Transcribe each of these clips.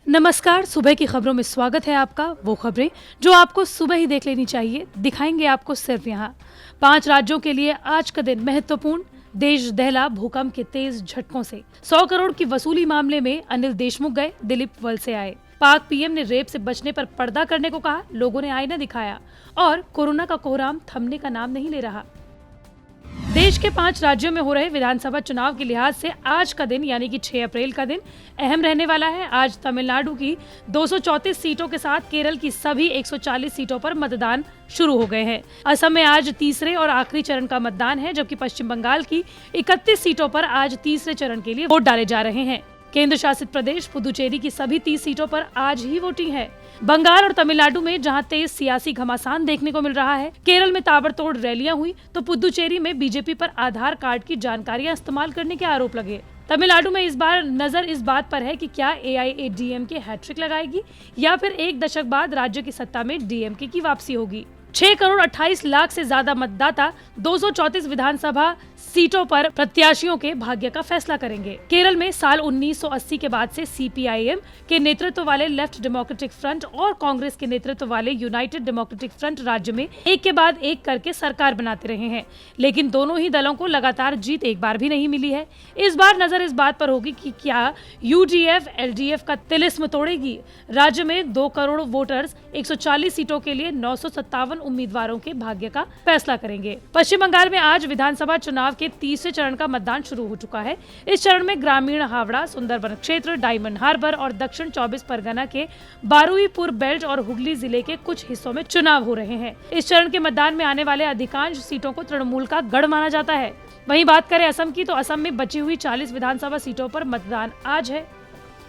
नमस्कार, सुबह की खबरों में स्वागत है आपका। वो खबरें जो आपको सुबह ही देख लेनी चाहिए, दिखाएंगे आपको सिर्फ यहाँ। 5 राज्यों के लिए आज का दिन महत्वपूर्ण। देश दहला भूकंप के तेज झटकों से। 100 करोड़ की वसूली मामले में अनिल देशमुख गए, दिलीप वलसे आए। पाक पीएम ने रेप से बचने पर पर्दा करने को कहा, लोगों ने आईना दिखाया। और कोरोना का कोहराम थमने का नाम नहीं ले रहा। देश के 5 राज्यों में हो रहे विधानसभा चुनाव के लिहाज से आज का दिन यानी कि 6 अप्रैल का दिन अहम रहने वाला है। आज तमिलनाडु की 234 सीटों के साथ केरल की सभी 140 सीटों पर मतदान शुरू हो गए हैं। असम में आज तीसरे और आखिरी चरण का मतदान है, जबकि पश्चिम बंगाल की 31 सीटों पर आज तीसरे चरण के लिए वोट डाले जा रहे हैं। केंद्र शासित प्रदेश पुदुचेरी की सभी 30 सीटों पर आज ही वोटिंग है। बंगाल और तमिलनाडु में जहां तेज सियासी घमासान देखने को मिल रहा है, केरल में ताबड़तोड़ रैलियां हुई, तो पुदुचेरी में बीजेपी पर आधार कार्ड की जानकारियां इस्तेमाल करने के आरोप लगे। तमिलनाडु में इस बार नजर इस बात पर है कि क्या AIADMK हैट्रिक लगाएगी या फिर एक दशक बाद राज्य की सत्ता में DMK की वापसी होगी। 6 करोड़ 28 लाख से ज्यादा मतदाता 234 विधानसभा सीटों पर प्रत्याशियों के भाग्य का फैसला करेंगे। केरल में साल 1980 के बाद से CPIM के नेतृत्व वाले लेफ्ट डेमोक्रेटिक फ्रंट और कांग्रेस के नेतृत्व वाले यूनाइटेड डेमोक्रेटिक फ्रंट राज्य में एक के बाद एक करके सरकार बनाते रहे हैं, लेकिन दोनों ही दलों को लगातार जीत एक बार भी नहीं मिली है। इस बार नजर इस बात पर होगी कि क्या UDF LDF का तिलिस्म तोड़ेगी। राज्य में 2 करोड़ वोटर्स 140 सीटों के लिए 957 उम्मीदवारों के भाग्य का फैसला करेंगे। पश्चिम बंगाल में आज विधानसभा चुनाव के तीसरे चरण का मतदान शुरू हो चुका है। इस चरण में ग्रामीण हावड़ा, सुंदरबन क्षेत्र, डायमंड हार्बर और दक्षिण 24 परगना के बारुईपुर बेल्ट और हुगली जिले के कुछ हिस्सों में चुनाव हो रहे हैं। इस चरण के मतदान में आने वाले अधिकांश सीटों को तृणमूल का गढ़ माना जाता है। वहीं बात करें असम की, तो असम में बची हुई 40 विधानसभा सीटों पर मतदान आज है,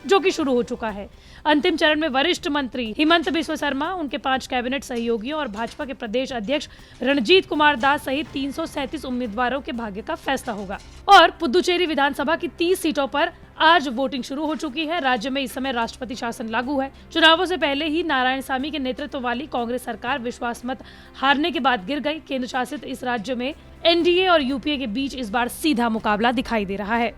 जो कि शुरू हो चुका है। अंतिम चरण में वरिष्ठ मंत्री हिमंत बिस्वा शर्मा, उनके 5 कैबिनेट सहयोगियों और भाजपा के प्रदेश अध्यक्ष रणजीत कुमार दास सहित 337 उम्मीदवारों के भाग्य का फैसला होगा। और पुदुचेरी विधानसभा की 30 सीटों पर आज वोटिंग शुरू हो चुकी है। राज्य में इस समय राष्ट्रपति शासन लागू है। चुनावों से पहले ही नारायणसामी के नेतृत्व वाली कांग्रेस सरकार विश्वास मत हारने के बाद गिर गई। केंद्र शासित इस राज्य में NDA और UPA के बीच इस बार सीधा मुकाबला दिखाई दे रहा है।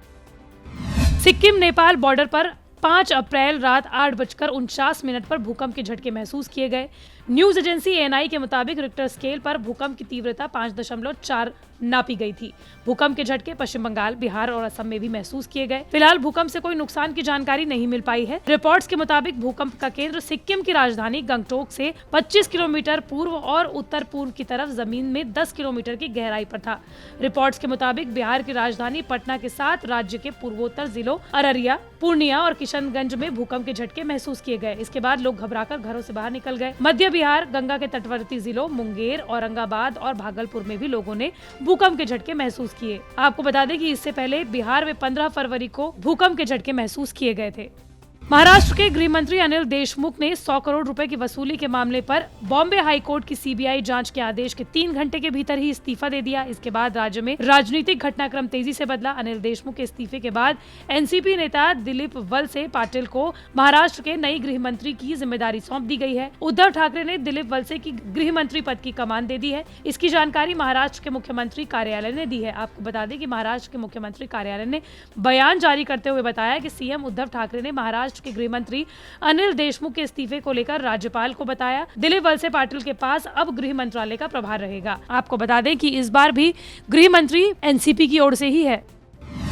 सिक्किम नेपाल बॉर्डर पर 5 अप्रैल रात 8:49 पर भूकंप के झटके महसूस किए गए। न्यूज एजेंसी ANI के मुताबिक रिक्टर स्केल पर भूकंप की तीव्रता 5.4 नापी गई थी। भूकंप के झटके पश्चिम बंगाल, बिहार और असम में भी महसूस किए गए। फिलहाल भूकंप से कोई नुकसान की जानकारी नहीं मिल पाई है। रिपोर्ट्स के मुताबिक भूकंप का केंद्र सिक्किम की राजधानी गंगटोक से 25 किलोमीटर पूर्व और उत्तर पूर्व की तरफ जमीन में 10 किलोमीटर की गहराई पर था। रिपोर्ट्स के मुताबिक बिहार की राजधानी पटना के साथ राज्य के पूर्वोत्तर जिलों अररिया, पूर्णिया और किशनगंज में भूकंप के झटके महसूस किए गए। इसके बाद लोग घबराकर घरों से बाहर निकल गए। मध्य बिहार, गंगा के तटवर्ती जिलों मुंगेर, औरंगाबाद और भागलपुर में भी लोगों ने भूकंप के झटके महसूस किए। आपको बता दें कि इससे पहले बिहार में 15 फरवरी को भूकंप के झटके महसूस किए गए थे। महाराष्ट्र के गृह मंत्री अनिल देशमुख ने 100 करोड़ रुपए की वसूली के मामले पर बॉम्बे हाई कोर्ट की CBI जांच के आदेश के 3 घंटे के भीतर ही इस्तीफा दे दिया। इसके बाद राज्य में राजनीतिक घटनाक्रम तेजी से बदला। अनिल देशमुख के इस्तीफे के बाद NCP नेता दिलीप वलसे पाटिल को महाराष्ट्र के नई गृह मंत्री की जिम्मेदारी सौंप दी गई है। उद्धव ठाकरे ने दिलीप वलसे की गृह मंत्री पद की कमान दे दी है। इसकी जानकारी महाराष्ट्र के मुख्यमंत्री कार्यालय ने दी है। आपको बता दें कि महाराष्ट्र के मुख्यमंत्री कार्यालय ने बयान जारी करते हुए बताया कि CM उद्धव ठाकरे ने महाराष्ट्र के गृह मंत्री अनिल देशमुख के इस्तीफे को लेकर राज्यपाल को बताया। दिलीप वलसे पाटिल के पास अब गृह मंत्रालय का प्रभार रहेगा। आपको बता दें कि इस बार भी गृह मंत्री NCP की ओर से ही है।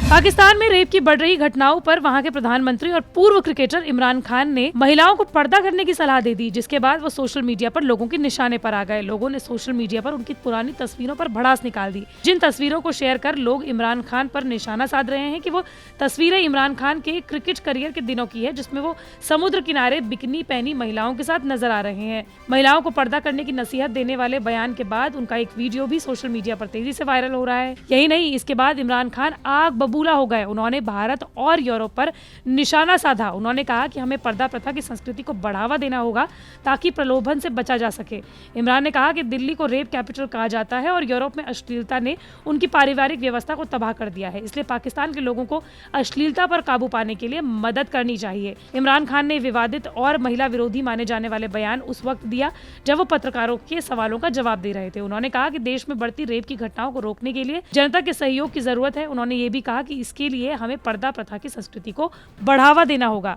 पाकिस्तान में रेप की बढ़ रही घटनाओं पर वहां के प्रधानमंत्री और पूर्व क्रिकेटर इमरान खान ने महिलाओं को पर्दा करने की सलाह दे दी, जिसके बाद वो सोशल मीडिया पर लोगों के निशाने पर आ गए। लोगों ने सोशल मीडिया पर उनकी पुरानी तस्वीरों पर भड़ास निकाल दी, जिन तस्वीरों को शेयर कर लोग इमरान खान पर निशाना साध रहे हैं कि वो तस्वीरें इमरान खान के क्रिकेट करियर के दिनों की है, जिसमें वो समुद्र किनारे बिकनी पहनी महिलाओं के साथ नजर आ रहे हैं। महिलाओं को पर्दा करने की नसीहत देने वाले बयान के बाद उनका एक वीडियो भी सोशल मीडिया पर तेजी से वायरल हो रहा है। यही नहीं, इसके बाद इमरान खान आग बबूला हो गए। उन्होंने भारत और यूरोप पर निशाना साधा। उन्होंने कहा कि हमें पर्दा प्रथा की संस्कृति को बढ़ावा देना होगा ताकि प्रलोभन से बचा जा सके। इमरान ने कहा कि दिल्ली को रेप कैपिटल कहा जाता है और यूरोप में अश्लीलता ने उनकी पारिवारिक व्यवस्था को तबाह कर दिया है, इसलिए पाकिस्तान के लोगों को अश्लीलता पर काबू पाने के लिए मदद करनी चाहिए। इमरान खान ने विवादित और महिला विरोधी माने जाने वाले बयान उस वक्त दिया जब वो पत्रकारों के सवालों का जवाब दे रहे थे। उन्होंने कहा कि देश में बढ़ती रेप की घटनाओं को रोकने के लिए जनता के सहयोग की जरूरत है। उन्होंने ये भी कहा कि इसके लिए हमें पर्दा प्रथा की संस्कृति को बढ़ावा देना होगा।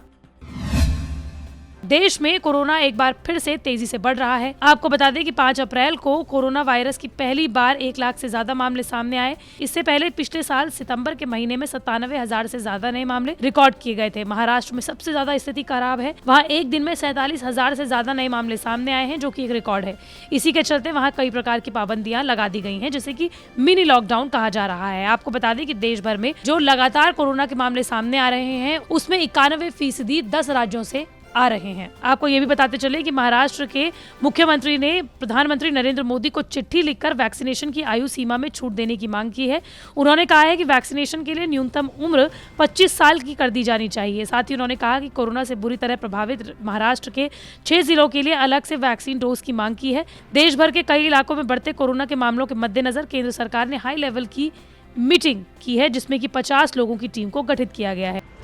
देश में कोरोना एक बार फिर से तेजी से बढ़ रहा है। आपको बता दें कि 5 अप्रैल को कोरोना वायरस की पहली बार 1 लाख से ज्यादा मामले सामने आए। इससे पहले पिछले साल सितंबर के महीने में 97,000 से ज्यादा नए मामले रिकॉर्ड किए गए थे। महाराष्ट्र में सबसे ज्यादा स्थिति खराब है। वहाँ एक दिन में 47,000 से ज्यादा नए मामले सामने आए हैं, जो कि एक रिकॉर्ड है। इसी के चलते वहाँ कई प्रकार की पाबंदियां लगा दी गई हैं, जैसे कि मिनी लॉकडाउन कहा जा रहा है। आपको बता दें कि देश भर में जो लगातार कोरोना के मामले सामने आ रहे हैं, उसमें 91% 10 राज्यों से आ रहे हैं। आपको ये भी बताते चले कि महाराष्ट्र के मुख्यमंत्री ने प्रधानमंत्री नरेंद्र मोदी को चिट्ठी लिखकर वैक्सीनेशन की आयु सीमा में छूट देने की मांग की है। उन्होंने कहा है कि वैक्सीनेशन के लिए न्यूनतम उम्र 25 साल की कर दी जानी चाहिए। साथ ही उन्होंने कहा कि कोरोना से बुरी तरह प्रभावित महाराष्ट्र के 6 जिलों के लिए अलग से वैक्सीन डोज की मांग की है। देश भर के कई इलाकों में बढ़ते कोरोना के मामलों के मद्देनजर केंद्र सरकार ने हाई लेवल की मीटिंग की है, जिसमें कि 50 लोगों की टीम को गठित किया गया है।